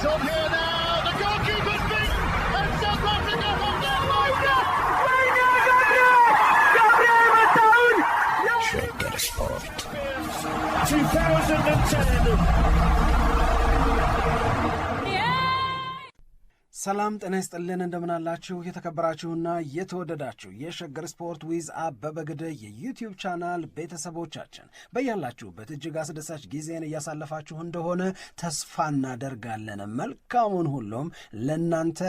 It's on here now. The goalkeeper's beaten, and South Africa have done Shagger Sport 2010. ሰላም ጤና ይስጥልን እንደምናላችሁ የተከበራችሁና የተወደዳችሁ የሸገር ስፖርት ዊዝ አበበ ግደይ የዩቲዩብ ቻናል ቤተሰቦቻችን በያላችሁበት እጅግ አስደሳች ጊዜን እያሳለፋችሁ እንደሆነ ተስፋ እናደርጋለን። መልካሙን ሁሉም ለናንተ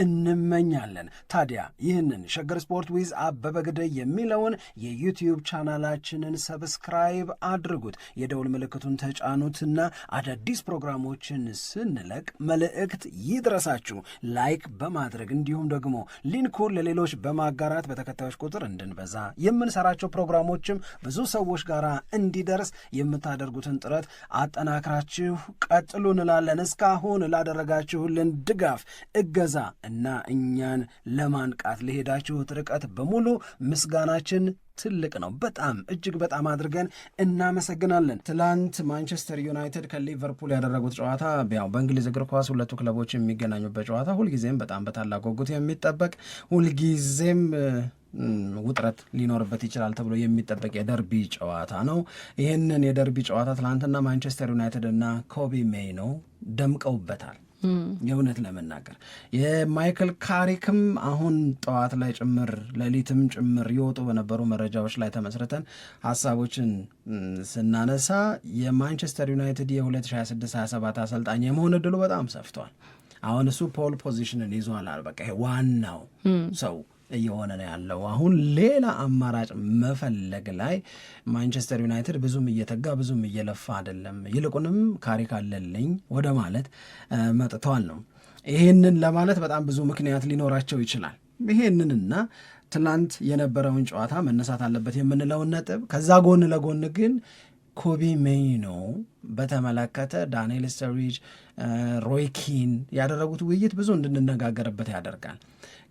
እንመኛለን። ታዲያ ይህንን ሸገር ስፖርት ዊዝ አበበ ግደይ የሚለውን የዩቲዩብ ቻናላችንን ሰብስክራይብ አድርጉት፣ የደውል ምልክቱን ተጫኑትና አዳዲስ ፕሮግራሞችን ስንለቅ መልእክት ይድረሳችሁ። ላይክ በማድረግ እንዲሁም ደግሞ ሊንኩን ለሌሎች በማጋራት በተከታዮች ቁጥር እንድንበዛ የምንሰራቸው ፕሮግራሞችም ብዙ ሰዎች ጋር እንዲደርስ የምታደርጉትን ጥረት አጠናክራችሁ ቀጥሉ እንላለን። እስካሁን ላደረጋችሁልን ድጋፍ፣ እገዛ እና እኛን ለማንቃት ለሄዳችሁት ርቀት በሙሉ ምስጋናችን ትልቅ ነው። በጣም እጅግ በጣም አድርገን እናመሰግናለን። ትላንት ማንቸስተር ዩናይትድ ከሊቨርፑል ያደረጉት ጨዋታ ያው በእንግሊዝ እግር ኳስ ሁለቱ ክለቦች የሚገናኙበት ጨዋታ ሁልጊዜም በጣም በታላቅ ጉጉት የሚጠበቅ ሁልጊዜም ውጥረት ሊኖርበት ይችላል ተብሎ የሚጠበቅ የደርቢ ጨዋታ ነው። ይህንን የደርቢ ጨዋታ ትላንትና ማንቸስተር ዩናይትድ እና ኮቢ ሜይኖ ደምቀውበታል። የእውነት ለመናገር የማይክል ካሪክም አሁን ጠዋት ላይ ጭምር ሌሊትም ጭምር ይወጡ በነበሩ መረጃዎች ላይ ተመስርተን ሀሳቦችን ስናነሳ የማንቸስተር ዩናይትድ የ2026-27 አሰልጣኝ የመሆን ዕድሉ በጣም ሰፍቷል። አሁን እሱ ፖል ፖዚሽንን ይዟል። በቃ ይሄ ዋናው ሰው እየሆነ ነው ያለው። አሁን ሌላ አማራጭ መፈለግ ላይ ማንቸስተር ዩናይትድ ብዙም እየተጋ ብዙም እየለፋ አይደለም። ይልቁንም ካሪክ አለልኝ ወደ ማለት መጥተዋል ነው። ይሄንን ለማለት በጣም ብዙ ምክንያት ሊኖራቸው ይችላል። ይሄንንና ትናንት የነበረውን ጨዋታ መነሳት አለበት የምንለውን ነጥብ ከዛ ጎን ለጎን ግን ኮቢ ሜይኖ በተመለከተ ዳንኤል ስተሪጅ፣ ሮይ ኪን ያደረጉት ውይይት ብዙ እንድንነጋገርበት ያደርጋል።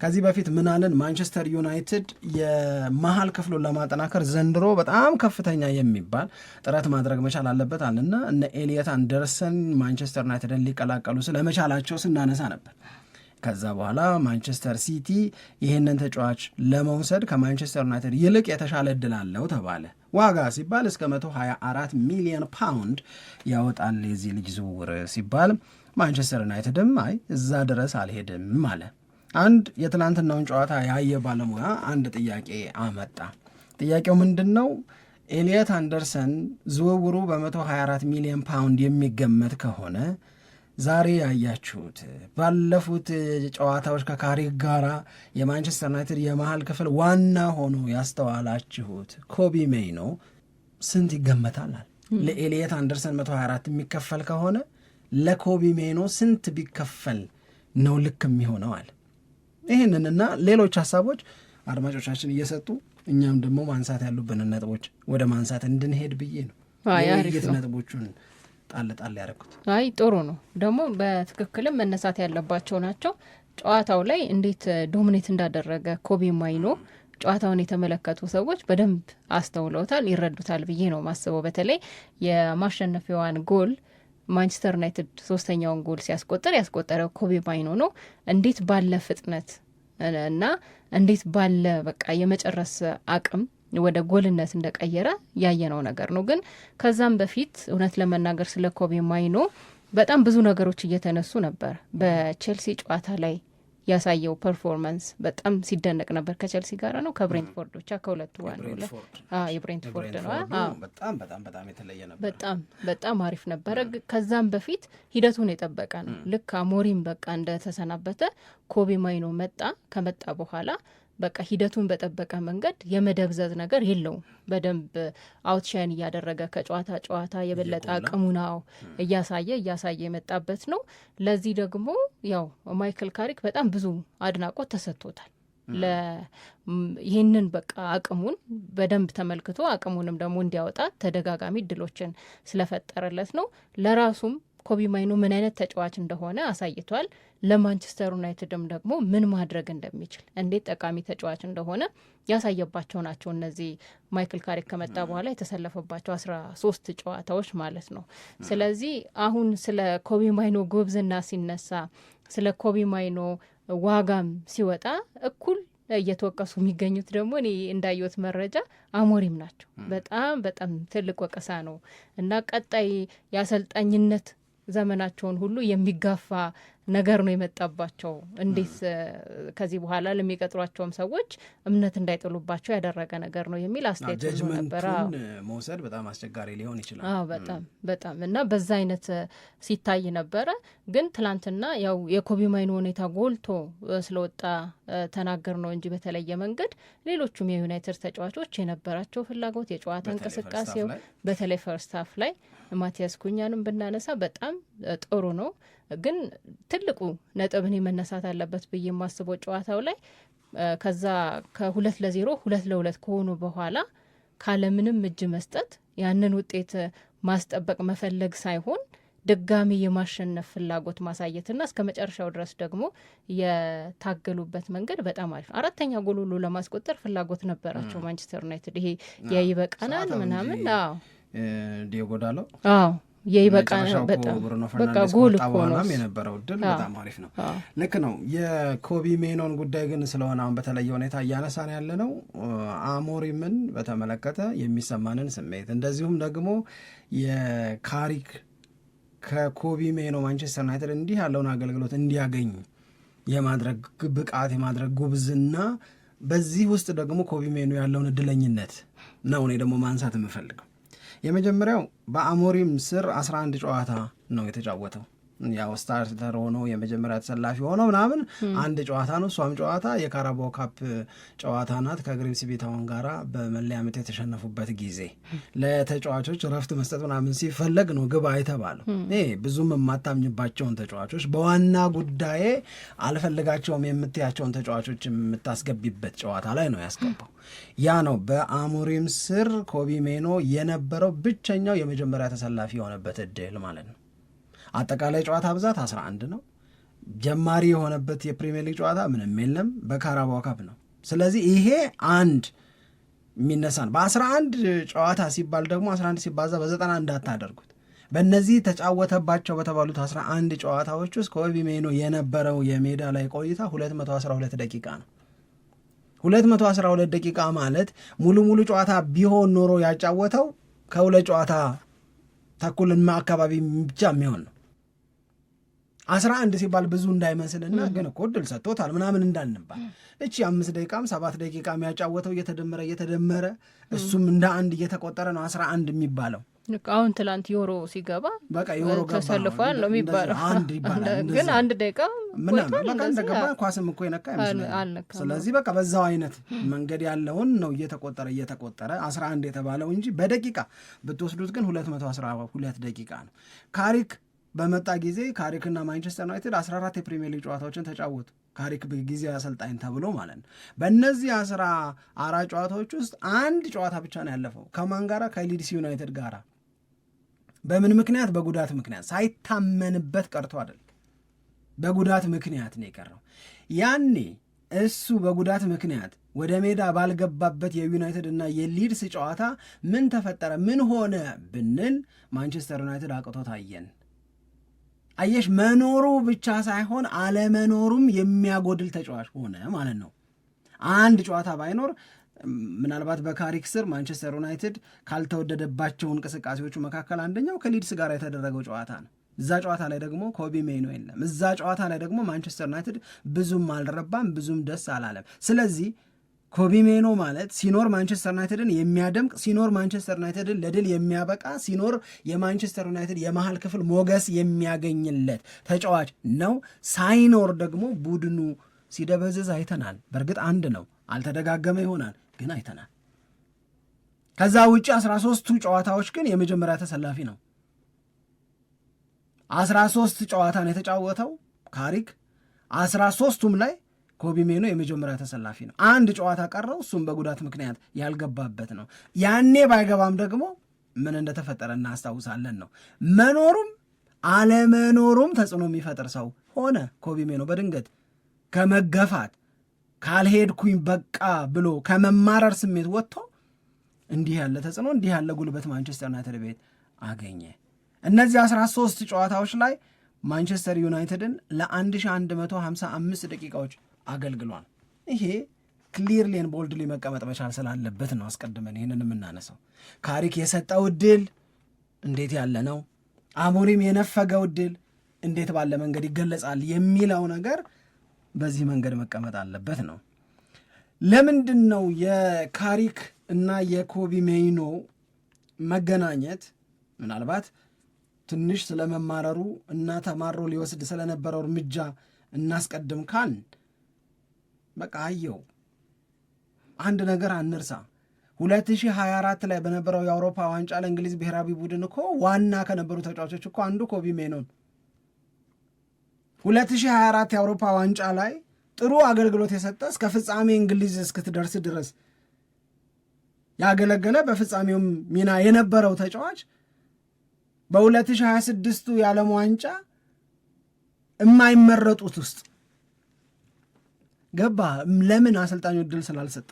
ከዚህ በፊት ምናለን ማንቸስተር ዩናይትድ የመሃል ክፍሉን ለማጠናከር ዘንድሮ በጣም ከፍተኛ የሚባል ጥረት ማድረግ መቻል አለበት አለና እነ ኤሊየት አንደርሰን ማንቸስተር ዩናይትድን ሊቀላቀሉ ስለመቻላቸው ስናነሳ ነበር። ከዛ በኋላ ማንቸስተር ሲቲ ይህንን ተጫዋች ለመውሰድ ከማንቸስተር ዩናይትድ ይልቅ የተሻለ እድል አለው ተባለ። ዋጋ ሲባል እስከ 124 ሚሊዮን ፓውንድ ያወጣል የዚህ ልጅ ዝውውር ሲባል ማንቸስተር ዩናይትድም አይ እዛ ድረስ አልሄድም አለ። አንድ የትናንትናውን ጨዋታ ያየ ባለሙያ አንድ ጥያቄ አመጣ። ጥያቄው ምንድን ነው? ኤሊየት አንደርሰን ዝውውሩ በ124 ሚሊዮን ፓውንድ የሚገመት ከሆነ ዛሬ ያያችሁት ባለፉት ጨዋታዎች ከካሪክ ጋራ የማንቸስተር ዩናይትድ የመሃል ክፍል ዋና ሆኖ ያስተዋላችሁት ኮቢ ሜይኖ ስንት ይገመታል? ለኤሊየት አንደርሰን 124 የሚከፈል ከሆነ ለኮቢ ሜይኖ ስንት ቢከፈል ነው ልክ የሚሆነው አለ። ይህንንና ሌሎች ሀሳቦች አድማጮቻችን እየሰጡ እኛም ደግሞ ማንሳት ያሉብንን ነጥቦች ወደ ማንሳት እንድንሄድ ብዬ ነው የውይይት ነጥቦቹን ጣል ያደረኩት። አይ ጥሩ ነው። ደግሞ በትክክልም መነሳት ያለባቸው ናቸው። ጨዋታው ላይ እንዴት ዶሚኔት እንዳደረገ ኮቢ ሜይኖ ጨዋታውን የተመለከቱ ሰዎች በደንብ አስተውለውታል፣ ይረዱታል ብዬ ነው ማስበው። በተለይ የማሸነፊያዋን ጎል ማንቸስተር ዩናይትድ ሶስተኛውን ጎል ሲያስቆጥር ያስቆጠረው ኮቢ ሜይኖ ነው። እንዴት ባለ ፍጥነት እና እንዴት ባለ በቃ የመጨረስ አቅም ወደ ጎልነት እንደቀየረ ያየነው ነገር ነው። ግን ከዛም በፊት እውነት ለመናገር ስለ ኮቢ ሜይኖ በጣም ብዙ ነገሮች እየተነሱ ነበር። በቼልሲ ጨዋታ ላይ ያሳየው ፐርፎርማንስ በጣም ሲደነቅ ነበር። ከቼልሲ ጋር ነው ከብሬንትፎርድ ብቻ ከሁለቱ የብሬንትፎርድ ነው። በጣም የተለየ ነበር። በጣም አሪፍ ነበረ። ከዛም በፊት ሂደቱን የጠበቀ ነው። ልክ አሞሪም በቃ እንደተሰናበተ ኮቢ ሜይኖ ከመጣ በኋላ በቃ ሂደቱን በጠበቀ መንገድ የመደብዘዝ ነገር የለውም። በደንብ አውትሻይን እያደረገ ከጨዋታ ጨዋታ የበለጠ አቅሙናው እያሳየ የመጣበት ነው። ለዚህ ደግሞ ያው ማይክል ካሪክ በጣም ብዙ አድናቆት ተሰጥቶታል። ይህንን በቃ አቅሙን በደንብ ተመልክቶ አቅሙንም ደግሞ እንዲያወጣ ተደጋጋሚ እድሎችን ስለፈጠረለት ነው። ለራሱም ኮቢ ማይኖ ምን አይነት ተጫዋች እንደሆነ አሳይቷል። ለማንቸስተር ዩናይትድም ደግሞ ምን ማድረግ እንደሚችል እንዴት ጠቃሚ ተጫዋች እንደሆነ ያሳየባቸው ናቸው እነዚህ ማይክል ካሪክ ከመጣ በኋላ የተሰለፈባቸው 13 ጨዋታዎች ማለት ነው። ስለዚህ አሁን ስለ ኮቢ ማይኖ ጉብዝና ሲነሳ ስለ ኮቢ ማይኖ ዋጋም ሲወጣ እኩል እየተወቀሱ የሚገኙት ደግሞ እኔ እንዳየሁት መረጃ አሞሪም ናቸው። በጣም በጣም ትልቅ ወቀሳ ነው እና ቀጣይ የአሰልጣኝነት ዘመናቸውን ሁሉ የሚጋፋ ነገር ነው የመጣባቸው። እንዴት ከዚህ በኋላ ለሚቀጥሯቸውም ሰዎች እምነት እንዳይጥሉባቸው ያደረገ ነገር ነው የሚል አስተያየት ሁሉ ነበር። መውሰድ በጣም አስቸጋሪ ሊሆን ይችላል። በጣም በጣም እና በዛ አይነት ሲታይ ነበረ። ግን ትላንትና ያው የኮቢ ማይኖ ሁኔታ ጎልቶ ስለወጣ ተናገር ነው እንጂ በተለየ መንገድ ሌሎቹም የዩናይትድ ተጫዋቾች የነበራቸው ፍላጎት፣ የጨዋታ እንቅስቃሴው በተለይ ፈርስት ሃፍ ላይ ማቲያስ ኩኛንም ብናነሳ በጣም ጥሩ ነው። ግን ትልቁ ነጥብን መነሳት አለበት ብዬ የማስበው ጨዋታው ላይ ከዛ ከ2-0 2-2 ከሆኑ በኋላ ካለምንም እጅ መስጠት ያንን ውጤት ማስጠበቅ መፈለግ ሳይሆን ድጋሚ የማሸነፍ ፍላጎት ማሳየትና እስከ መጨረሻው ድረስ ደግሞ የታገሉበት መንገድ በጣም አሪፍ። አራተኛ ጎል ሁሉ ለማስቆጠር ፍላጎት ነበራቸው ማንቸስተር ዩናይትድ። ይሄ የይበቃናል ምናምን ዲዮጎ ዳሎ የይበቃና በጣም በቃ ጎል እኮ ነው የነበረው ድል በጣም አሪፍ ነው። ልክ ነው። የኮቢ ሜኖን ጉዳይ ግን ስለሆነ አሁን በተለየ ሁኔታ እያነሳን ያለ ነው አሞሪምን በተመለከተ የሚሰማንን ስሜት እንደዚሁም ደግሞ የካሪክ ከኮቢ ሜኖ ማንቸስተር ዩናይትድ እንዲህ ያለውን አገልግሎት እንዲያገኝ የማድረግ ብቃት የማድረግ ጉብዝና በዚህ ውስጥ ደግሞ ኮቢ ሜኖ ያለውን እድለኝነት ነው እኔ ደግሞ ማንሳት የምፈልገው። የመጀመሪያው በአሞሪም ስር 11 ጨዋታ ነው የተጫወተው። ያው ስታርተር ሆኖ የመጀመሪያ ተሰላፊ ሆኖ ምናምን አንድ ጨዋታ ነው። እሷም ጨዋታ የካራባኦ ካፕ ጨዋታ ናት ከግሪምስቢ ታውን ጋራ በመለያ ምት የተሸነፉበት ጊዜ ለተጫዋቾች ረፍት መስጠት ምናምን ሲፈለግ ነው ግባ የተባለው። ብዙም የማታምኝባቸውን ተጫዋቾች በዋና ጉዳዬ አልፈልጋቸውም የምትያቸውን ተጫዋቾች የምታስገቢበት ጨዋታ ላይ ነው ያስገባው። ያ ነው በአሞሪም ስር ኮቢ ሜኖ የነበረው ብቸኛው የመጀመሪያ ተሰላፊ የሆነበት እድል ማለት ነው። አጠቃላይ ጨዋታ ብዛት 11 ነው። ጀማሪ የሆነበት የፕሪሚየር ሊግ ጨዋታ ምንም የለም፣ በካራባኦ ካፕ ነው። ስለዚህ ይሄ አንድ የሚነሳን በ11 ጨዋታ ሲባል ደግሞ 11 ሲባዛ በ90 እንዳታደርጉት። በእነዚህ ተጫወተባቸው በተባሉት 11 ጨዋታዎች ውስጥ ኮቢ ሜኖ የነበረው የሜዳ ላይ ቆይታ 212 ደቂቃ ነው። 212 ደቂቃ ማለት ሙሉ ጨዋታ ቢሆን ኖሮ ያጫወተው ከሁለት ጨዋታ ተኩልና አካባቢ ብቻ የሚሆን ነው። 11 ሲባል ብዙ እንዳይመስልና ግን እኮ ድል ሰጥቶታል ምናምን እንዳንባል እቺ 5 ደቂቃም 7 ደቂቃም ያጫወተው እየተደመረ እሱም እንደ አንድ እየተቆጠረ ነው 11 የሚባለው። አሁን ትላንት ዮሮ ሲገባ በቃ ዮሮ ተሰልፏል ነው የሚባለው። አንድ ይባላል ግን 1 ደቂቃ ምናምን በቃ እንደገባ ኳስም እኮ የነካ አይመስልም። ስለዚህ በቃ በዛው አይነት መንገድ ያለውን ነው እየተቆጠረ 11 የተባለው እንጂ በደቂቃ ብትወስዱት ግን 212 ደቂቃ ነው። ካሪክ በመጣ ጊዜ ካሪክና ማንቸስተር ዩናይትድ 14 የፕሪሚየር ሊግ ጨዋታዎችን ተጫወቱ። ካሪክ ጊዜ አሰልጣኝ ተብሎ ማለት ነው። በእነዚህ 14 ጨዋታዎች ውስጥ አንድ ጨዋታ ብቻ ነው ያለፈው። ከማን ጋራ? ከሊድስ ዩናይትድ ጋራ። በምን ምክንያት? በጉዳት ምክንያት። ሳይታመንበት ቀርቶ አይደል፣ በጉዳት ምክንያት ነው የቀረው። ያኔ እሱ በጉዳት ምክንያት ወደ ሜዳ ባልገባበት የዩናይትድ እና የሊድስ ጨዋታ ምን ተፈጠረ፣ ምን ሆነ ብንል ማንቸስተር ዩናይትድ አቅቶ ታየን። አየሽ፣ መኖሩ ብቻ ሳይሆን አለመኖሩም የሚያጎድል ተጫዋች ሆነ ማለት ነው። አንድ ጨዋታ ባይኖር ምናልባት በካሪክ ስር ማንቸስተር ዩናይትድ ካልተወደደባቸው እንቅስቃሴዎቹ መካከል አንደኛው ከሊድስ ጋር የተደረገው ጨዋታ ነው። እዛ ጨዋታ ላይ ደግሞ ኮቢ ሜኖ የለም። እዛ ጨዋታ ላይ ደግሞ ማንቸስተር ዩናይትድ ብዙም አልረባም፣ ብዙም ደስ አላለም። ስለዚህ ኮቢ ሜኖ ማለት ሲኖር ማንቸስተር ዩናይትድን የሚያደምቅ፣ ሲኖር ማንቸስተር ዩናይትድን ለድል የሚያበቃ፣ ሲኖር የማንቸስተር ዩናይትድ የመሃል ክፍል ሞገስ የሚያገኝለት ተጫዋች ነው። ሳይኖር ደግሞ ቡድኑ ሲደበዝዝ አይተናል። በእርግጥ አንድ ነው፣ አልተደጋገመ ይሆናል ግን አይተናል። ከዛ ውጭ 13ቱ ጨዋታዎች ግን የመጀመሪያ ተሰላፊ ነው። 13 ጨዋታን የተጫወተው ካሪክ 13ቱም ላይ ኮቢ ሜኖ የመጀመሪያ ተሰላፊ ነው። አንድ ጨዋታ ቀረው፣ እሱም በጉዳት ምክንያት ያልገባበት ነው። ያኔ ባይገባም ደግሞ ምን እንደተፈጠረ እናስታውሳለን ነው። መኖሩም አለመኖሩም ተጽዕኖ የሚፈጥር ሰው ሆነ ኮቢ ሜኖ። በድንገት ከመገፋት ካልሄድኩኝ በቃ ብሎ ከመማረር ስሜት ወጥቶ እንዲህ ያለ ተጽዕኖ እንዲህ ያለ ጉልበት ማንቸስተር ዩናይትድ ቤት አገኘ። እነዚህ 13 ጨዋታዎች ላይ ማንቸስተር ዩናይትድን ለ1155 ደቂቃዎች አገልግሏል። ይሄ ክሊርሊን ቦልድሊ መቀመጥ መቻል ስላለበት ነው አስቀድመን ይህንን የምናነሳው። ካሪክ የሰጠው ዕድል እንዴት ያለ ነው፣ አሞሪም የነፈገው ዕድል እንዴት ባለ መንገድ ይገለጻል የሚለው ነገር በዚህ መንገድ መቀመጥ አለበት ነው። ለምንድን ነው የካሪክ እና የኮቢ ሜይኖ መገናኘት ምናልባት ትንሽ ስለመማረሩ እና ተማሮ ሊወስድ ስለነበረው እርምጃ እናስቀድም ካልን በቃ አየው አንድ ነገር አንርሳ። 2024 ላይ በነበረው የአውሮፓ ዋንጫ ለእንግሊዝ ብሔራዊ ቡድን እኮ ዋና ከነበሩ ተጫዋቾች እኮ አንዱ ኮቢ ሜኖን 2024 የአውሮፓ ዋንጫ ላይ ጥሩ አገልግሎት የሰጠ እስከ ፍጻሜ እንግሊዝ እስክትደርስ ድረስ ያገለገለ በፍጻሜውም ሚና የነበረው ተጫዋች በ2026 የዓለም ዋንጫ የማይመረጡት ውስጥ ገባ። ለምን? አሰልጣኙ ዕድል ስላልሰጠ።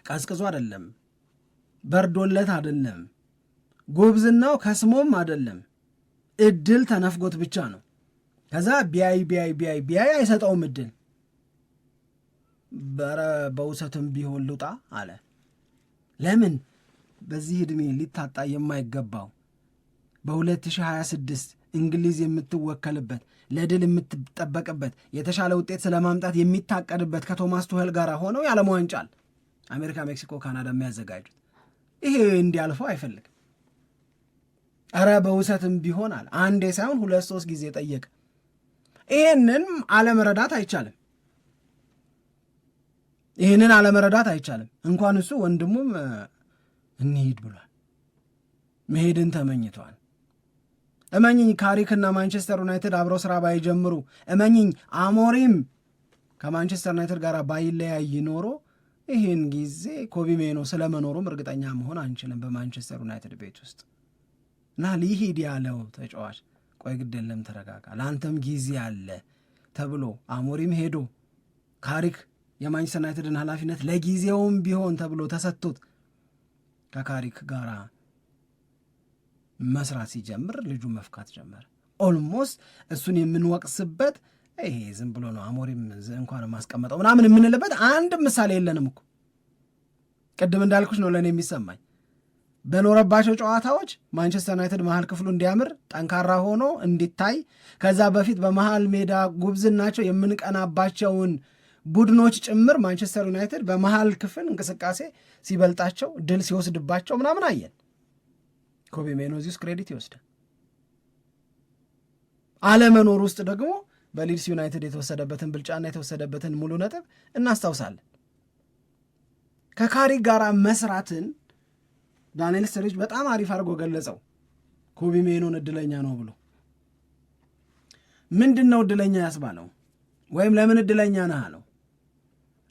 ቀዝቅዞ አይደለም፣ በርዶለት አይደለም፣ ጎብዝናው ከስሞም አይደለም፣ ዕድል ተነፍጎት ብቻ ነው። ከዛ ቢያይ አይሰጠውም ዕድል። በውሰትም ቢሆን ልውጣ አለ። ለምን? በዚህ ዕድሜ ሊታጣ የማይገባው በ2026 እንግሊዝ የምትወከልበት ለድል የምትጠበቅበት የተሻለ ውጤት ስለማምጣት የሚታቀድበት ከቶማስ ቱኸል ጋር ሆነው የዓለም ዋንጫል አሜሪካ፣ ሜክሲኮ፣ ካናዳ የሚያዘጋጁት ይሄ እንዲያልፈው አይፈልግም። ኧረ በውሰትም ቢሆን አለ አንዴ ሳይሆን 2-3 ጊዜ ጠየቀ። ይህንን አለመረዳት አይቻልም። እንኳን እሱ ወንድሙም እንሂድ ብሏል። መሄድን ተመኝቷል። እመኝኝ ካሪክና ማንቸስተር ዩናይትድ አብረው ስራ ባይጀምሩ፣ እመኝኝ አሞሪም ከማንቸስተር ዩናይትድ ጋር ባይለያይ ኖሮ ይህን ጊዜ ኮቢ ሜኖ ስለመኖሩም እርግጠኛ መሆን አንችልም በማንቸስተር ዩናይትድ ቤት ውስጥ እና ሊሂድ ያለው ተጫዋች ቆይ ግድ የለም ተረጋጋ፣ ለአንተም ጊዜ አለ ተብሎ አሞሪም ሄዶ ካሪክ የማንቸስተር ዩናይትድን ኃላፊነት ለጊዜውም ቢሆን ተብሎ ተሰጥቶት ከካሪክ ጋር መስራት ሲጀምር ልጁ መፍካት ጀመረ። ኦልሞስት እሱን የምንወቅስበት ይሄ ዝም ብሎ ነው አሞሪም እንኳን ማስቀመጠው ምናምን የምንልበት አንድ ምሳሌ የለንም እኮ። ቅድም እንዳልኩሽ ነው ለእኔ የሚሰማኝ በኖረባቸው ጨዋታዎች ማንቸስተር ዩናይትድ መሀል ክፍሉ እንዲያምር ጠንካራ ሆኖ እንዲታይ፣ ከዛ በፊት በመሀል ሜዳ ጉብዝናቸው የምንቀናባቸውን ቡድኖች ጭምር ማንቸስተር ዩናይትድ በመሀል ክፍል እንቅስቃሴ ሲበልጣቸው ድል ሲወስድባቸው ምናምን አየን። ኮቢ ሜኖ እዚህ ውስጥ ክሬዲት ይወስዳል። አለመኖር ውስጥ ደግሞ በሊድስ ዩናይትድ የተወሰደበትን ብልጫና የተወሰደበትን ሙሉ ነጥብ እናስታውሳለን። ከካሪክ ጋር መስራትን ዳንኤል ስተሪጅ በጣም አሪፍ አድርጎ ገለጸው። ኮቢ ሜኖን እድለኛ ነው ብሎ ምንድን ነው እድለኛ ያስባለው ወይም ለምን እድለኛ ነህ አለው?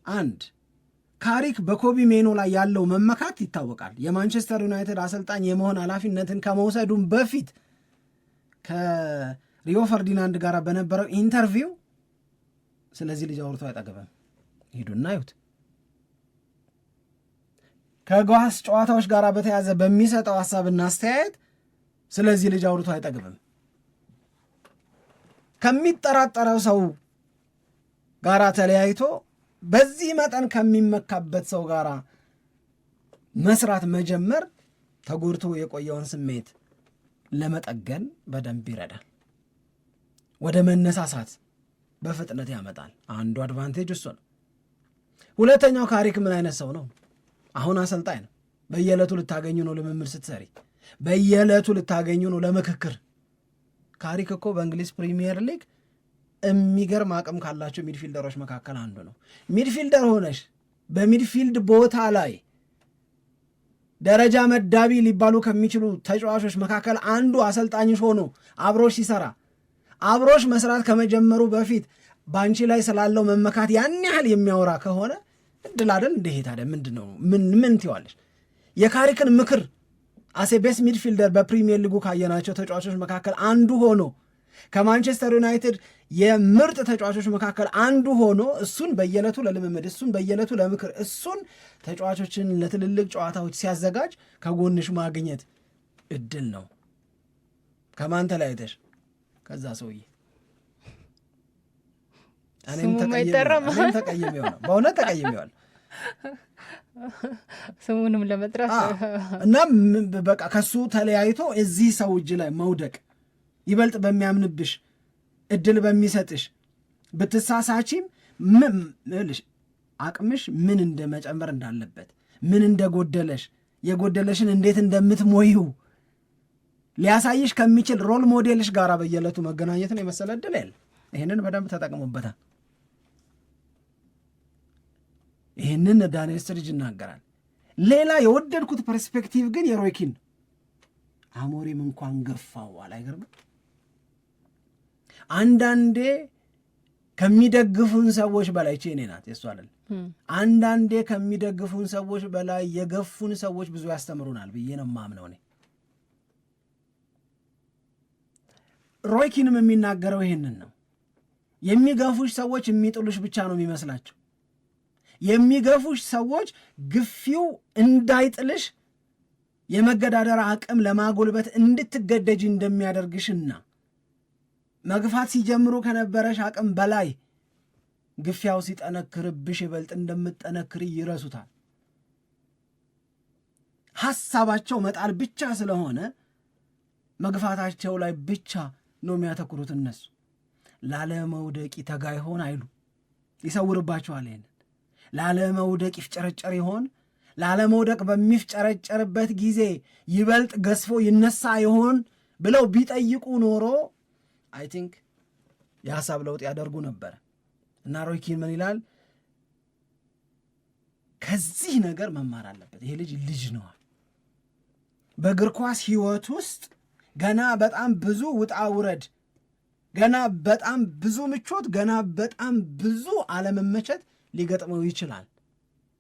አንድ ካሪክ በኮቢ ሜኖ ላይ ያለው መመካት ይታወቃል። የማንቸስተር ዩናይትድ አሰልጣኝ የመሆን ኃላፊነትን ከመውሰዱም በፊት ከሪዮ ፈርዲናንድ ጋር በነበረው ኢንተርቪው ስለዚህ ልጅ አውርቶ አይጠግብም፣ ሂዱና ይሁት። ከጓስ ጨዋታዎች ጋር በተያዘ በሚሰጠው ሐሳብና አስተያየት ስለዚህ ልጅ አውርቶ አይጠግብም። ከሚጠራጠረው ሰው ጋር ተለያይቶ በዚህ መጠን ከሚመካበት ሰው ጋር መስራት መጀመር ተጎድቶ የቆየውን ስሜት ለመጠገን በደንብ ይረዳል። ወደ መነሳሳት በፍጥነት ያመጣል። አንዱ አድቫንቴጅ እሱ ነው። ሁለተኛው ካሪክ ምን አይነት ሰው ነው? አሁን አሰልጣኝ ነው። በየዕለቱ ልታገኙ ነው ልምምድ ስትሰሪ፣ በየዕለቱ ልታገኙ ነው ለምክክር። ካሪክ እኮ በእንግሊዝ ፕሪሚየር ሊግ የሚገርም አቅም ካላቸው ሚድፊልደሮች መካከል አንዱ ነው። ሚድፊልደር ሆነሽ በሚድፊልድ ቦታ ላይ ደረጃ መዳቢ ሊባሉ ከሚችሉ ተጫዋቾች መካከል አንዱ አሰልጣኝሽ ሆኖ አብሮሽ ሲሰራ፣ አብሮሽ መስራት ከመጀመሩ በፊት በአንቺ ላይ ስላለው መመካት ያን ያህል የሚያወራ ከሆነ እድል አይደል? እንደ ታዲያ ምንድን ነው ምን ትይዋለሽ? የካሪክን ምክር አሴ ቤስት ሚድፊልደር በፕሪሚየር ሊጉ ካየናቸው ተጫዋቾች መካከል አንዱ ሆኖ ከማንቸስተር ዩናይትድ የምርጥ ተጫዋቾች መካከል አንዱ ሆኖ እሱን በየዕለቱ ለልምምድ እሱን በየዕለቱ ለምክር እሱን ተጫዋቾችን ለትልልቅ ጨዋታዎች ሲያዘጋጅ ከጎንሽ ማግኘት እድል ነው። ከማን ተለያይተሽ? ከዛ ሰውዬ እኔም ተቀይሜዋለሁ፣ በእውነት ተቀይሜዋለሁ። ስሙንም ለመጥራት እና በቃ ከሱ ተለያይቶ እዚህ ሰው እጅ ላይ መውደቅ ይበልጥ በሚያምንብሽ እድል በሚሰጥሽ ብትሳሳቺም ምልሽ አቅምሽ ምን እንደ መጨመር እንዳለበት ምን እንደጎደለሽ የጎደለሽን እንዴት እንደምትሞዩ ሊያሳይሽ ከሚችል ሮል ሞዴልሽ ጋር በየዕለቱ መገናኘትን የመሰለ እድል የለ። ይህንን በደንብ ተጠቅሞበታል። ይህንን ዳንኤል ስትሪጅ ይናገራል። ሌላ የወደድኩት ፐርስፔክቲቭ ግን የሮይ ኪን አሞሪም እንኳን ገፋው አላይገርም። አንዳንዴ ከሚደግፉን ሰዎች በላይ ቼኔ ናት የሱ አይደል። አንዳንዴ ከሚደግፉን ሰዎች በላይ የገፉን ሰዎች ብዙ ያስተምሩናል ብዬ ነው የማምነው እኔ። ሮይ ኪንም የሚናገረው ይሄንን ነው። የሚገፉሽ ሰዎች የሚጥሉሽ ብቻ ነው የሚመስላቸው። የሚገፉሽ ሰዎች ግፊው እንዳይጥልሽ የመገዳደር አቅም ለማጎልበት እንድትገደጅ እንደሚያደርግሽና መግፋት ሲጀምሩ ከነበረሽ አቅም በላይ ግፊያው ሲጠነክርብሽ ይበልጥ እንደምትጠነክሪ ይረሱታል። ሐሳባቸው መጣል ብቻ ስለሆነ መግፋታቸው ላይ ብቻ ነው የሚያተኩሩት። እነሱ ላለመውደቅ ይተጋ ይሆን አይሉ፣ ይሰውርባቸዋል። ይሄንን ላለመውደቅ ይፍጨረጨር ይሆን፣ ላለመውደቅ በሚፍጨረጨርበት ጊዜ ይበልጥ ገዝፎ ይነሳ ይሆን ብለው ቢጠይቁ ኖሮ አይ ቲንክ የሐሳብ ለውጥ ያደርጉ ነበር። እና ሮይ ኪን ምን ይላል? ከዚህ ነገር መማር አለበት። ይሄ ልጅ ነዋል። በእግር ኳስ ሕይወት ውስጥ ገና በጣም ብዙ ውጣ ውረድ፣ ገና በጣም ብዙ ምቾት፣ ገና በጣም ብዙ አለመመቸት ሊገጥመው ይችላል።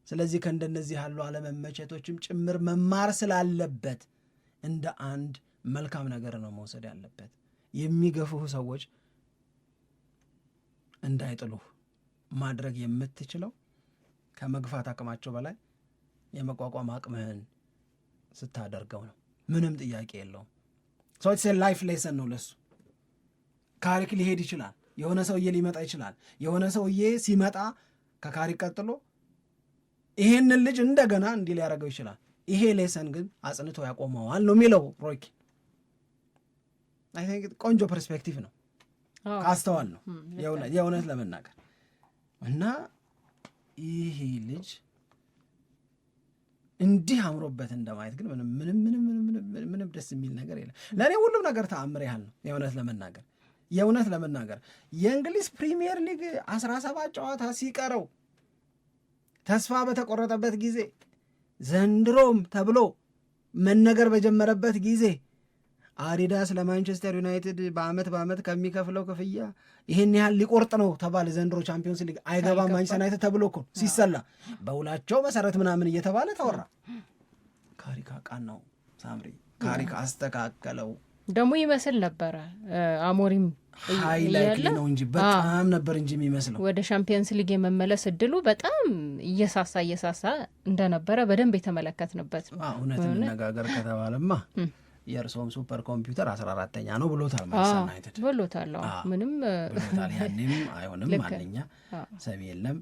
ስለዚህ ከእንደነዚህ ያሉ አለመመቸቶችም ጭምር መማር ስላለበት እንደ አንድ መልካም ነገር ነው መውሰድ ያለበት። የሚገፉህ ሰዎች እንዳይጥሉህ ማድረግ የምትችለው ከመግፋት አቅማቸው በላይ የመቋቋም አቅምህን ስታደርገው ነው። ምንም ጥያቄ የለውም። ሶ ላይፍ ሌሰን ነው ለሱ። ካሪክ ሊሄድ ይችላል፣ የሆነ ሰውዬ ሊመጣ ይችላል። የሆነ ሰውዬ ሲመጣ ከካሪክ ቀጥሎ ይሄንን ልጅ እንደገና እንዲህ ሊያደርገው ይችላል። ይሄ ሌሰን ግን አጽንቶ ያቆመዋል ነው የሚለው ሮይ ኪን። አይ ቲንክ ቆንጆ ፐርስፔክቲቭ ነው ካስተዋል ነው የእውነት ለመናገር እና ይሄ ልጅ እንዲህ አምሮበት እንደማየት ግን ምንም ደስ የሚል ነገር የለም። ለእኔ ሁሉም ነገር ተአምር ያህል ነው የእውነት ለመናገር የእንግሊዝ ፕሪሚየር ሊግ 17 ጨዋታ ሲቀረው ተስፋ በተቆረጠበት ጊዜ ዘንድሮም ተብሎ መነገር በጀመረበት ጊዜ አዲዳስ ለማንቸስተር ዩናይትድ በአመት ከሚከፍለው ክፍያ ይህን ያህል ሊቆርጥ ነው ተባለ። ዘንድሮ ቻምፒዮንስ ሊግ አይገባም ማንቸስተር ዩናይትድ ተብሎ እኮ ሲሰላ በውላቸው መሰረት ምናምን እየተባለ ተወራ። ካሪክ ቃን ነው ሳምሪ ካሪክ አስተካከለው ደግሞ ይመስል ነበረ። አሞሪም ሃይላይት ነው እንጂ በጣም ነበር እንጂ የሚመስለው ወደ ቻምፒዮንስ ሊግ የመመለስ እድሉ በጣም እየሳሳ እንደነበረ በደንብ የተመለከትንበት ነው። እውነት እንነጋገር ከተባለማ የእርሶም ሱፐር ኮምፒውተር 14ተኛ ነው ብሎታል ማንቸስተር ዩናይትድ ብሎታል። ምንም ብሎታል። ያኔም አይሆንም ማንኛ ሰሚ የለም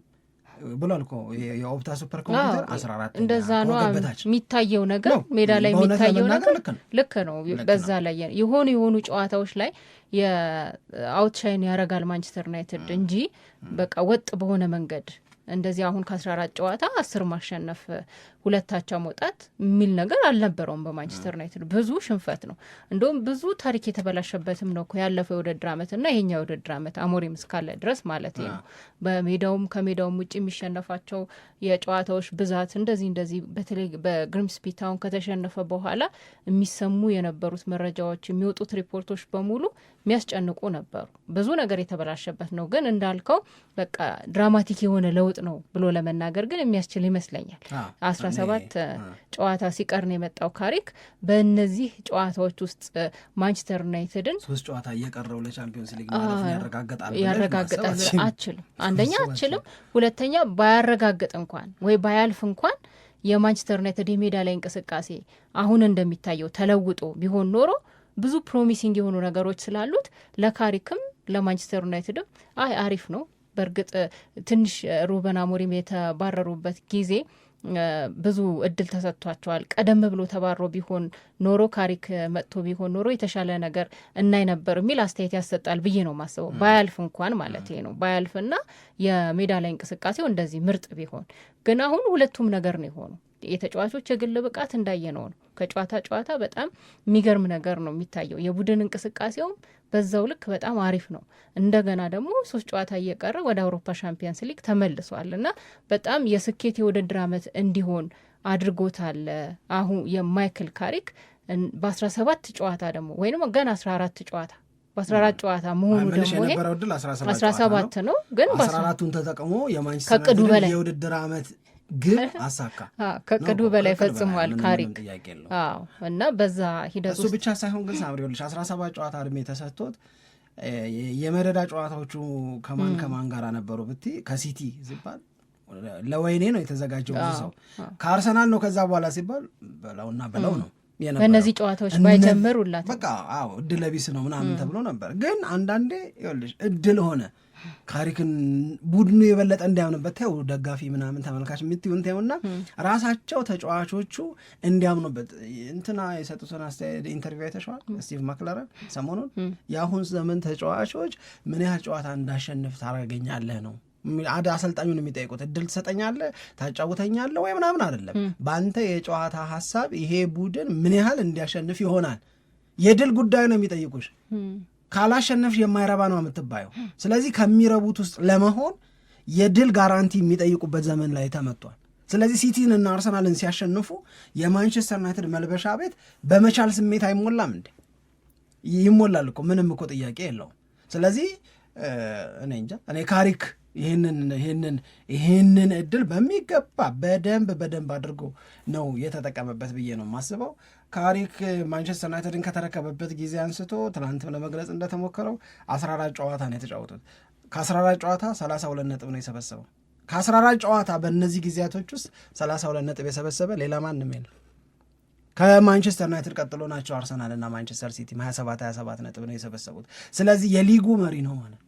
ብሏል እኮ የኦፕታ ሱፐር ኮምፒውተር 14ተኛ እንደዛ ነው የሚታየው ነገር ሜዳ ላይ የሚታየው ነገር ልክ ነው። በዛ ላይ የሆኑ ጨዋታዎች ላይ የአውትሻይን ያረጋል ማንቸስተር ዩናይትድ እንጂ በቃ ወጥ በሆነ መንገድ እንደዚህ አሁን ከ14 ጨዋታ 10 ማሸነፍ 2 አቻ መውጣት የሚል ነገር አልነበረውም በማንቸስተር ዩናይትድ። ብዙ ሽንፈት ነው እንደውም ብዙ ታሪክ የተበላሸበትም ነው እኮ ያለፈው የውድድር ዓመትና ይሄኛው የውድድር ዓመት አሞሪም እስካለ ድረስ ማለት ነው። በሜዳውም ከሜዳውም ውጭ የሚሸነፋቸው የጨዋታዎች ብዛት እንደዚህ በተለይ በግሪምስቢ ታውን ከተሸነፈ በኋላ የሚሰሙ የነበሩት መረጃዎች የሚወጡት ሪፖርቶች በሙሉ የሚያስጨንቁ ነበሩ። ብዙ ነገር የተበላሸበት ነው። ግን እንዳልከው በቃ ድራማቲክ የሆነ ለውጥ ለውጥ ነው ብሎ ለመናገር ግን የሚያስችል ይመስለኛል። 17 ጨዋታ ሲቀር ነው የመጣው ካሪክ። በእነዚህ ጨዋታዎች ውስጥ ማንቸስተር ዩናይትድን 3 ጨዋታ እየቀረው ለቻምፒዮንስ ሊግ ማለፍ ያረጋግጣል አችልም። አንደኛ አችልም፣ ሁለተኛ ባያረጋግጥ እንኳን ወይ ባያልፍ እንኳን የማንቸስተር ዩናይትድ የሜዳ ላይ እንቅስቃሴ አሁን እንደሚታየው ተለውጦ ቢሆን ኖሮ ብዙ ፕሮሚሲንግ የሆኑ ነገሮች ስላሉት ለካሪክም ለማንቸስተር ዩናይትድም አሪፍ ነው። በእርግጥ ትንሽ ሩበን አሞሪም የተባረሩበት ጊዜ ብዙ እድል ተሰጥቷቸዋል። ቀደም ብሎ ተባሮ ቢሆን ኖሮ ካሪክ መጥቶ ቢሆን ኖሮ የተሻለ ነገር እናይ ነበር የሚል አስተያየት ያሰጣል ብዬ ነው ማስበው። ባያልፍ እንኳን ማለት ነው ባያልፍና የሜዳ ላይ እንቅስቃሴው እንደዚህ ምርጥ ቢሆን ግን አሁን ሁለቱም ነገር ነው የሆኑ። የተጫዋቾች የግል ብቃት እንዳየነው ነው። ከጨዋታ ጨዋታ በጣም የሚገርም ነገር ነው የሚታየው። የቡድን እንቅስቃሴውም በዛው ልክ በጣም አሪፍ ነው። እንደገና ደግሞ 3 ጨዋታ እየቀረ ወደ አውሮፓ ሻምፒየንስ ሊግ ተመልሷል እና በጣም የስኬት የውድድር ዓመት እንዲሆን አድርጎታል። አሁን የማይክል ካሪክ በ17 ጨዋታ ደግሞ ወይም ገና 14 ጨዋታ በ14 ጨዋታ መሆኑ ደግሞ ይሄ 17 ነው፣ ግን 14ቱን ተጠቅሞ የማንቸስተር ዩናይትድ የውድድር ዓመት ግን አሳካ ከቅዱ በላይ ፈጽሟል ካሪክ። እና በዛ ሂደት እሱ ብቻ ሳይሆን ግን ሳምሪውልሽ 17 ጨዋታ እድሜ ተሰጥቶት የመደዳ ጨዋታዎቹ ከማን ጋር ነበሩ ብቲ ከሲቲ ሲባል ለወይኔ ነው የተዘጋጀው ብዙ ሰው፣ ከአርሰናል ነው ከዛ በኋላ ሲባል በለው ነው በእነዚህ ጨዋታዎች ባይጀምሩላት በቃ እድል ቢስ ነው ምናምን ተብሎ ነበር። ግን አንዳንዴ ይኸውልሽ እድል ሆነ ካሪክን ቡድኑ የበለጠ እንዲያምንበት ተው ደጋፊ ምናምን ተመልካች የምትይውን ተውና ራሳቸው ተጫዋቾቹ እንዲያምኑበት እንትና የሰጡትን አስተያየት ኢንተርቪው አይተሽዋል? ስቲቭ ማክላረን ሰሞኑን የአሁን ዘመን ተጫዋቾች ምን ያህል ጨዋታ እንዳሸንፍ ታረጋኛለህ ነው አሰልጣኙን የሚጠይቁት። እድል ትሰጠኛለህ ታጫውተኛለህ ወይ ምናምን አይደለም፣ በአንተ የጨዋታ ሀሳብ ይሄ ቡድን ምን ያህል እንዲያሸንፍ ይሆናል። የድል ጉዳይ ነው የሚጠይቁሽ። ካላሸነፍሽ የማይረባ ነው የምትባየው። ስለዚህ ከሚረቡት ውስጥ ለመሆን የድል ጋራንቲ የሚጠይቁበት ዘመን ላይ ተመጥቷል። ስለዚህ ሲቲን እና አርሰናልን ሲያሸንፉ የማንቸስተር ዩናይትድ መልበሻ ቤት በመቻል ስሜት አይሞላም እንዴ? ይሞላል እኮ፣ ምንም እኮ ጥያቄ የለውም። ስለዚህ እኔ እንጃ እኔ ካሪክ ይህንን እድል በሚገባ በደንብ አድርጎ ነው የተጠቀመበት ብዬ ነው የማስበው። ካሪክ ማንቸስተር ዩናይትድን ከተረከበበት ጊዜ አንስቶ ትናንትም ለመግለጽ እንደተሞከረው 14 ጨዋታ ነው የተጫወቱት። ከ14 ጨዋታ 32 ነጥብ ነው የሰበሰበው። ከ14 ጨዋታ በእነዚህ ጊዜያቶች ውስጥ 32 ነጥብ የሰበሰበ ሌላ ማንም የለም። ከማንቸስተር ዩናይትድ ቀጥሎ ናቸው አርሰናል እና ማንቸስተር ሲቲ 27 ነጥብ ነው የሰበሰቡት። ስለዚህ የሊጉ መሪ ነው ማለት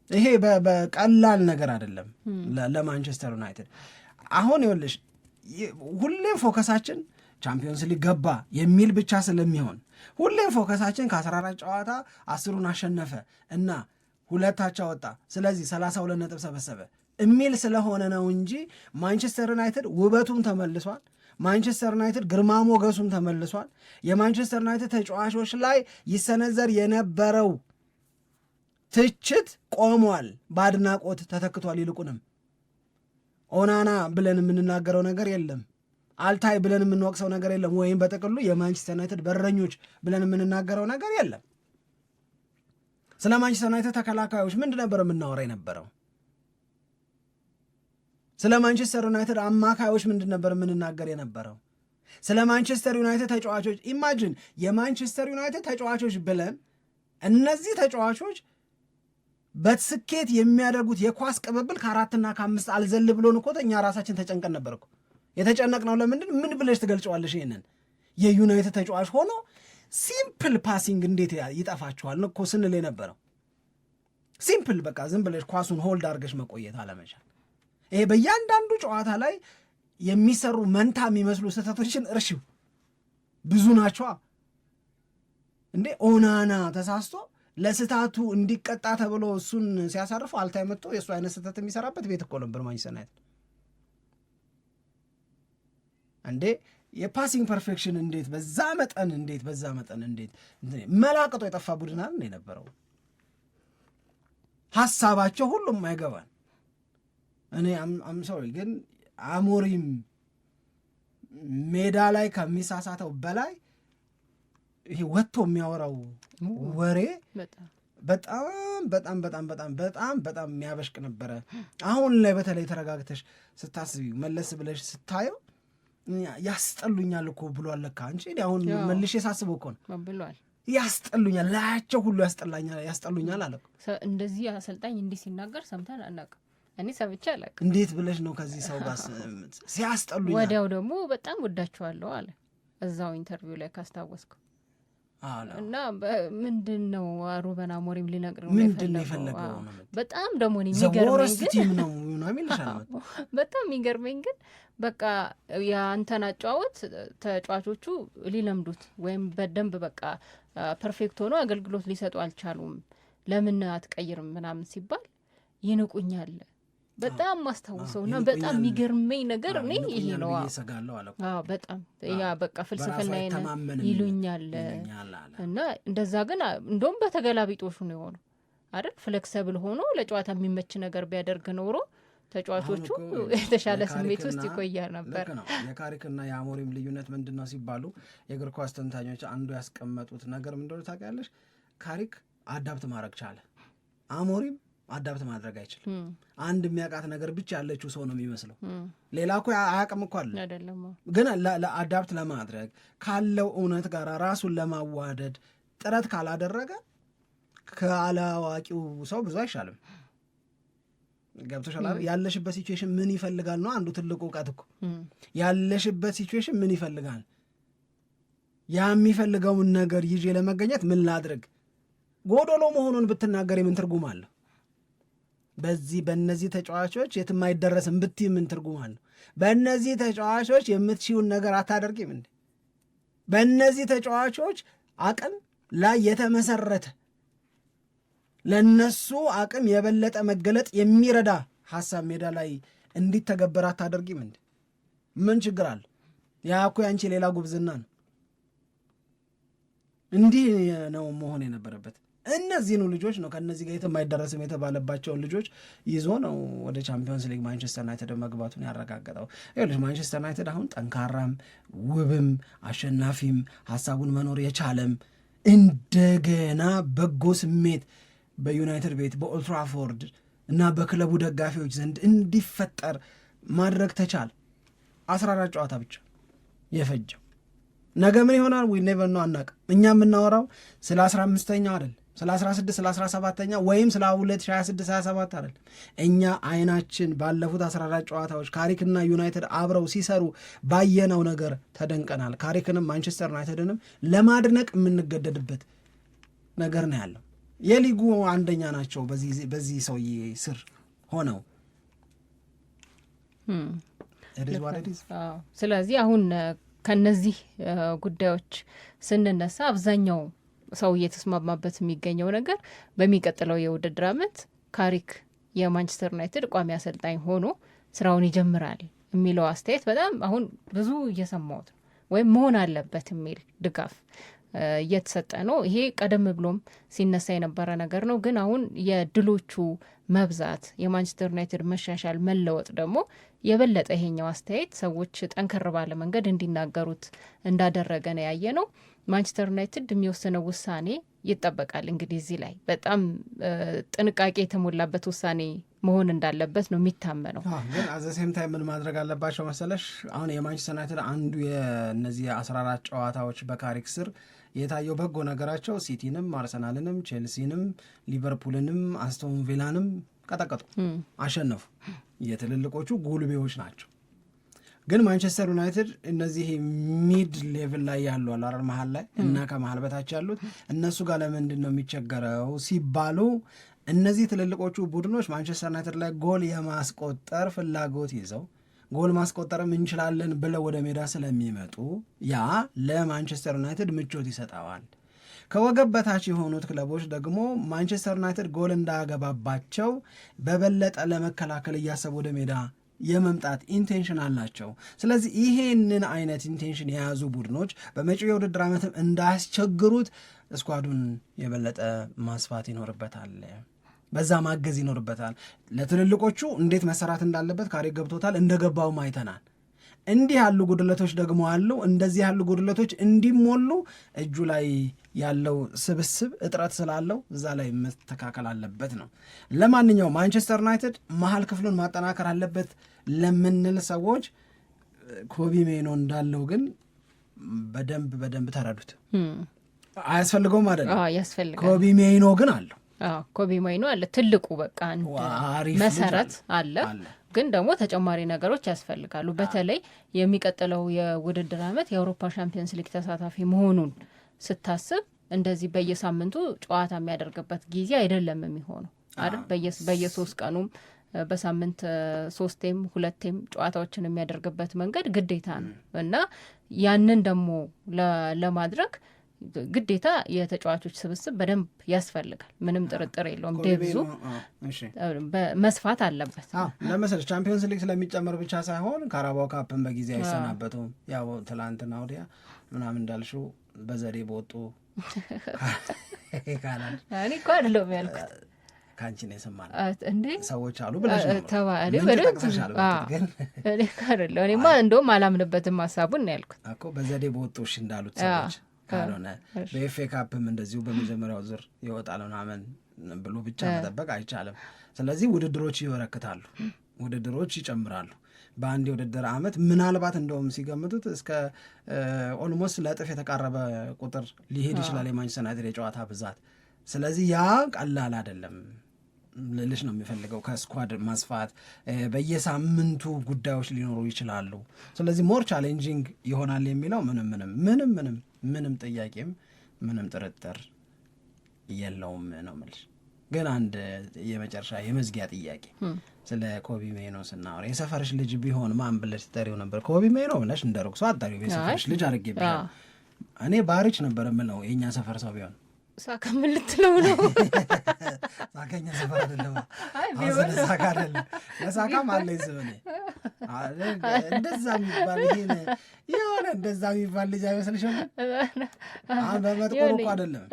ይሄ በቀላል ነገር አይደለም ለማንቸስተር ዩናይትድ። አሁን ይኸውልሽ ሁሌም ፎከሳችን ቻምፒዮንስ ሊግ ገባ የሚል ብቻ ስለሚሆን ሁሌም ፎከሳችን ከ14 ጨዋታ 10ን አሸነፈ እና 2 አቻ ወጣ ስለዚህ 32 ነጥብ ሰበሰበ የሚል ስለሆነ ነው እንጂ ማንቸስተር ዩናይትድ ውበቱም ተመልሷል። ማንቸስተር ዩናይትድ ግርማ ሞገሱም ተመልሷል። የማንቸስተር ዩናይትድ ተጫዋቾች ላይ ይሰነዘር የነበረው ትችት ቆሟል፣ በአድናቆት ተተክቷል። ይልቁንም ኦናና ብለን የምንናገረው ነገር የለም፣ አልታይ ብለን የምንወቅሰው ነገር የለም፣ ወይም በጥቅሉ የማንቸስተር ዩናይትድ በረኞች ብለን የምንናገረው ነገር የለም። ስለ ማንቸስተር ዩናይትድ ተከላካዮች ምንድን ነበር የምናወራ የነበረው? ስለ ማንቸስተር ዩናይትድ አማካዮች ምንድን ነበር የምንናገር የነበረው? ስለ ማንቸስተር ዩናይትድ ተጫዋቾች ኢማጂን የማንቸስተር ዩናይትድ ተጫዋቾች ብለን እነዚህ ተጫዋቾች በስኬት የሚያደርጉት የኳስ ቅብብል ከ4 እና ከ5 አልዘል ብሎን እኮ እኛ ራሳችን ተጨንቀን ነበር እኮ። የተጨነቅነው ለምንድን ምን ብለሽ ትገልጨዋለሽ? ይሄንን የዩናይትድ ተጫዋች ሆኖ ሲምፕል ፓሲንግ እንዴት ይጠፋችኋል እኮ ስንል የነበረው። ሲምፕል በቃ ዝም ብለሽ ኳሱን ሆልድ አድርገሽ መቆየት አለመቻል። ይሄ በእያንዳንዱ ጨዋታ ላይ የሚሰሩ መንታ የሚመስሉ ስህተቶችን እርሺው፣ ብዙ ናቸዋ እንዴ። ኦናና ተሳስቶ ለስህተቱ እንዲቀጣ ተብሎ እሱን ሲያሳርፉ አልታይ መጥቶ የእሱ አይነት ስህተት የሚሰራበት ቤት እኮ ነበር ማንቸስተር ዩናይትድ እንዴ። የፓሲንግ ፐርፌክሽን እንዴት በዛ መጠን እንዴት መላቅጦ የጠፋ ቡድን አይደል የነበረው። ሐሳባቸው ሁሉም አይገባን። እኔ ሶሪ ግን አሞሪም ሜዳ ላይ ከሚሳሳተው በላይ ይሄ ወጥቶ የሚያወራው ወሬ በጣም በጣም በጣም በጣም በጣም በጣም የሚያበሽቅ ነበረ። አሁን ላይ በተለይ ተረጋግተሽ ስታስቢ መለስ ብለሽ ስታየው ያስጠሉኛል እኮ ብሏል ለካ እንጂ አሁን መልሼ ሳስበው እኮ ነው ብሏል። ያስጠሉኛል፣ ላያቸው ሁሉ ያስጠሉኛል አለ። እንደዚህ አሰልጣኝ እንዲህ ሲናገር ሰምተን አናውቅም። እኔ ሰምቼ አላውቅም። እንዴት ብለሽ ነው ከዚህ ሰው ጋር ሲያስጠሉኛል። ወዲያው ደግሞ በጣም ወዳቸዋለሁ አለ እዛው ኢንተርቪው ላይ ካስታወስኩ እና ምንድን ነው ሩበን አሞሪም ሊነግር ምንድን ነው የፈለገው? በጣም ደግሞ በጣም የሚገርመኝ ግን በቃ የአንተን አጨዋወት ተጫዋቾቹ ሊለምዱት ወይም በደንብ በቃ ፐርፌክት ሆኖ አገልግሎት ሊሰጡ አልቻሉም። ለምን አትቀይርም ምናምን ሲባል ይንቁኛል። በጣም ማስታውሰው እና በጣም የሚገርመኝ ነገር እኔ ይሄ ነው። በጣም ያ በቃ ፍልስፍና ይሉኛል እና እንደዛ ግን እንደውም በተገላቢጦሹ ነው የሆነው አይደል? ፍሌክሰብል ሆኖ ለጨዋታ የሚመች ነገር ቢያደርግ ኖሮ ተጫዋቾቹ የተሻለ ስሜት ውስጥ ይቆያል ነበር። የካሪክና የአሞሪም ልዩነት ምንድን ነው ሲባሉ የእግር ኳስ ተንታኞች አንዱ ያስቀመጡት ነገር ምን እንደሆነ ታውቂያለሽ? ካሪክ አዳፕት ማድረግ ቻለ፣ አሞሪም አዳፕት ማድረግ አይችልም። አንድ የሚያውቃት ነገር ብቻ ያለችው ሰው ነው የሚመስለው። ሌላ እኮ አያውቅም እኮ አለ። ግን ለአዳፕት ለማድረግ ካለው እውነት ጋር ራሱን ለማዋደድ ጥረት ካላደረገ ከአላዋቂው ሰው ብዙ አይሻልም። ገብቶሻል? ያለሽበት ሲቹዌሽን ምን ይፈልጋል ነው አንዱ ትልቁ እውቀት እኮ። ያለሽበት ሲቹዌሽን ምን ይፈልጋል፣ ያ የሚፈልገውን ነገር ይዤ ለመገኘት ምን ላድርግ። ጎዶሎ መሆኑን ብትናገር ምን ትርጉም አለው? በእነዚህ ተጫዋቾች የትም አይደረስም ብትይ ምን ትርጉም አለው? በእነዚህ ተጫዋቾች የምትሽውን ነገር አታደርጊም እንዴ? በእነዚህ ተጫዋቾች አቅም ላይ የተመሰረተ ለነሱ አቅም የበለጠ መገለጥ የሚረዳ ሐሳብ ሜዳ ላይ እንዲተገበር አታደርጊም እንዴ? ምን ችግር አለ? ያ እኮ ያንቺ ሌላ ጉብዝና ነው። እንዲህ ነው መሆን የነበረበት። እነዚህኑ ልጆች ነው ከእነዚህ ጋር የትም አይደረስም የተባለባቸውን ልጆች ይዞ ነው ወደ ቻምፒዮንስ ሊግ ማንቸስተር ዩናይትድ መግባቱን ያረጋገጠው። ይኸውልሽ ማንቸስተር ዩናይትድ አሁን ጠንካራም ውብም አሸናፊም ሐሳቡን መኖር የቻለም እንደገና በጎ ስሜት በዩናይትድ ቤት በኦልድ ትራፎርድ እና በክለቡ ደጋፊዎች ዘንድ እንዲፈጠር ማድረግ ተቻለ። 14 ጨዋታ ብቻ የፈጀው። ነገ ምን ይሆናል ዊ ኔቨር ነው አናውቅም። እኛ የምናወራው ስለ 15ኛው አይደል፣ ስለ 16 ስለ 17ኛ ወይም ስለ 2026-27 አይደል። እኛ አይናችን ባለፉት 14 ጨዋታዎች ካሪክና ዩናይትድ አብረው ሲሰሩ ባየነው ነገር ተደንቀናል። ካሪክንም ማንቸስተር ዩናይትድንም ለማድነቅ የምንገደድበት ነገር ነው ያለው። የሊጉ አንደኛ ናቸው በዚህ ሰውዬ ስር ሆነው። ስለዚህ አሁን ከነዚህ ጉዳዮች ስንነሳ አብዛኛው ሰው እየተስማማበት የሚገኘው ነገር በሚቀጥለው የውድድር ዓመት ካሪክ የማንቸስተር ዩናይትድ ቋሚ አሰልጣኝ ሆኖ ስራውን ይጀምራል የሚለው አስተያየት በጣም አሁን ብዙ እየሰማሁት ነው፣ ወይም መሆን አለበት የሚል ድጋፍ እየተሰጠ ነው። ይሄ ቀደም ብሎም ሲነሳ የነበረ ነገር ነው። ግን አሁን የድሎቹ መብዛት፣ የማንቸስተር ዩናይትድ መሻሻል፣ መለወጥ ደግሞ የበለጠ ይሄኛው አስተያየት ሰዎች ጠንከር ባለ መንገድ እንዲናገሩት እንዳደረገ ነው ያየ ነው። ማንቸስተር ዩናይትድ የሚወስነው ውሳኔ ይጠበቃል። እንግዲህ እዚህ ላይ በጣም ጥንቃቄ የተሞላበት ውሳኔ መሆን እንዳለበት ነው የሚታመነው። ግን አዘሴም ታይም ምን ማድረግ አለባቸው መሰለሽ? አሁን የማንቸስተር ዩናይትድ አንዱ የእነዚህ 14 ጨዋታዎች በካሪክ ስር የታየው በጎ ነገራቸው ሲቲንም፣ አርሰናልንም፣ ቼልሲንም፣ ሊቨርፑልንም አስቶን ቪላንም ቀጠቀጡ፣ አሸነፉ። የትልልቆቹ ጉልቤዎች ናቸው። ግን ማንቸስተር ዩናይትድ እነዚህ ሚድ ሌቭል ላይ ያሉ አላር መሀል ላይ እና ከመሀል በታች ያሉት እነሱ ጋር ለምንድን ነው የሚቸገረው ሲባሉ እነዚህ ትልልቆቹ ቡድኖች ማንቸስተር ዩናይትድ ላይ ጎል የማስቆጠር ፍላጎት ይዘው ጎል ማስቆጠርም እንችላለን ብለው ወደ ሜዳ ስለሚመጡ ያ ለማንቸስተር ዩናይትድ ምቾት ይሰጠዋል። ከወገብ በታች የሆኑት ክለቦች ደግሞ ማንቸስተር ዩናይትድ ጎል እንዳያገባባቸው በበለጠ ለመከላከል እያሰቡ ወደ ሜዳ የመምጣት ኢንቴንሽን አላቸው። ስለዚህ ይሄንን አይነት ኢንቴንሽን የያዙ ቡድኖች በመጪው የውድድር ዓመትም እንዳያስቸግሩት እስኳዱን የበለጠ ማስፋት ይኖርበታል፣ በዛ ማገዝ ይኖርበታል። ለትልልቆቹ እንዴት መሰራት እንዳለበት ካሪክ ገብቶታል፣ እንደገባውም አይተናል። እንዲህ ያሉ ጉድለቶች ደግሞ አሉ። እንደዚህ ያሉ ጉድለቶች እንዲሞሉ እጁ ላይ ያለው ስብስብ እጥረት ስላለው እዛ ላይ መስተካከል አለበት ነው። ለማንኛውም ማንቸስተር ዩናይትድ መሀል ክፍሉን ማጠናከር አለበት ለምንል ሰዎች ኮቢ ሜይኖ እንዳለው ግን በደንብ ተረዱት። አያስፈልገውም አይደለም፣ ያስፈልጋል። ኮቢ ሜይኖ ግን አለው። ኮቢ ሜይኖ አለ፣ ትልቁ በቃ አንድ መሰረት አለ። ግን ደግሞ ተጨማሪ ነገሮች ያስፈልጋሉ። በተለይ የሚቀጥለው የውድድር ዓመት የአውሮፓ ሻምፒየንስ ሊግ ተሳታፊ መሆኑን ስታስብ እንደዚህ በየሳምንቱ ጨዋታ የሚያደርግበት ጊዜ አይደለም የሚሆነው አይደል? በየሶስት ቀኑም በሳምንት 3ቴም 2ቴም ጨዋታዎችን የሚያደርግበት መንገድ ግዴታ ነው እና ያንን ደግሞ ለማድረግ ግዴታ የተጫዋቾች ስብስብ በደንብ ያስፈልጋል። ምንም ጥርጥር የለውም። ደብዙ መስፋት አለበት። ለምሳሌ ቻምፒዮንስ ሊግ ስለሚጨመር ብቻ ሳይሆን ካራባው ካፕን በጊዜ አይሰናበቱም። ያው ትላንትና ወዲያ ምናምን እንዳልሽው በዘዴ በወጡ ካላል እኔ እኮ አይደለም ያልኩት ከአንቺ ነው የሰማነው እንዴ ሰዎች አሉ ብለሽ ነው ተባለ። እኔማ እንደውም አላምንበትም ሀሳቡን ነው ያልኩት እኮ በዘዴ በወጡሽ እንዳሉት ሰዎች ካልሆነ በኤፍኤ ካፕም እንደዚሁ በመጀመሪያው ዙር ይወጣል ምናምን ብሎ ብቻ መጠበቅ አይቻልም። ስለዚህ ውድድሮች ይበረክታሉ፣ ውድድሮች ይጨምራሉ። በአንድ የውድድር ዓመት ምናልባት እንደውም ሲገምቱት እስከ ኦልሞስት ለእጥፍ የተቃረበ ቁጥር ሊሄድ ይችላል የማንቸስተር ዩናይትድ የጨዋታ ብዛት። ስለዚህ ያ ቀላል አይደለም ልልሽ ነው የሚፈልገው። ከስኳድ ማስፋት በየሳምንቱ ጉዳዮች ሊኖሩ ይችላሉ። ስለዚህ ሞር ቻሌንጂንግ ይሆናል የሚለው ምንም ጥያቄም ምንም ጥርጥር የለውም ነው የምልሽ። ግን አንድ የመጨረሻ የመዝጊያ ጥያቄ ስለ ኮቢ ሜይኖ ስናወራ የሰፈርሽ ልጅ ቢሆን ማን ብለሽ ትጠሪው ነበር? ኮቢ ሜይኖ ብለሽ እንደ ሩቅ ሰው አትጠሪው። የሰፈርሽ ልጅ አድርጌ ብሻል እኔ ባሪች ነበር የምለው የእኛ ሰፈር ሰው ቢሆን ሳካ ምን ልትለው ነው? ሳካኛ ሰፈር አይደለም። ሳካ አይደለም ለሳካም አለ ይስበኔ እንደዛ የሚባል የሆነ እንደዛ የሚባል ልጅ አይመስልሽም? አሁን በመጥቆር እኮ አይደለም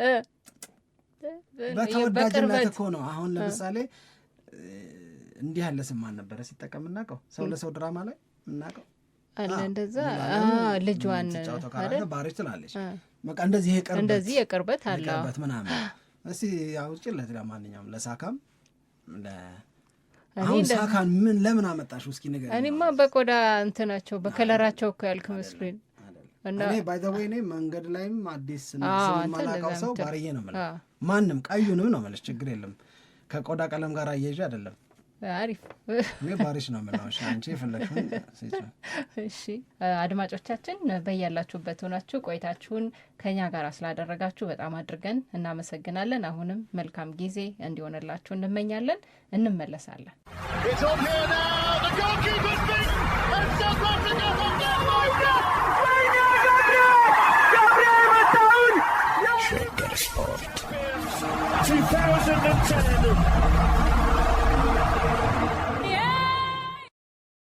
በተወዳጅነት እኮ ነው። አሁን ለምሳሌ እንዲህ ያለ ስማን ነበረ ሲጠቀም እናውቀው ሰው ለሰው ድራማ ላይ እናውቀው አለ እንደዛ ልጇን አይደል ባሪች ትላለች። በቃ እንደዚህ የቅርበት አለ ምናምን እስቲ አውጪለት። ለማንኛውም ለሳካም አሁን ሳካን ለምን አመጣሽው እስኪ ንገሪኝ። እኔማ በቆዳ እንትናቸው በከለራቸው እኮ ያልክ መስሎኝ እኔ ባይ ዘ ወይ እኔ መንገድ ላይም አዲስ ማላውቀው ሰው ባርዬ ነው የምልህ። ማንም ቀዩንም ነው የምልሽ፣ ችግር የለም ከቆዳ ቀለም ጋር አያይዤ አይደለም። አሪፍ እኔ ባሪሽ ነው የምለው። እሺ አንቺ የፈለግሽውን እሺ። አድማጮቻችን በያላችሁበት ሆናችሁ ቆይታችሁን ከኛ ጋር ስላደረጋችሁ በጣም አድርገን እናመሰግናለን። አሁንም መልካም ጊዜ እንዲሆንላችሁ እንመኛለን። እንመለሳለን።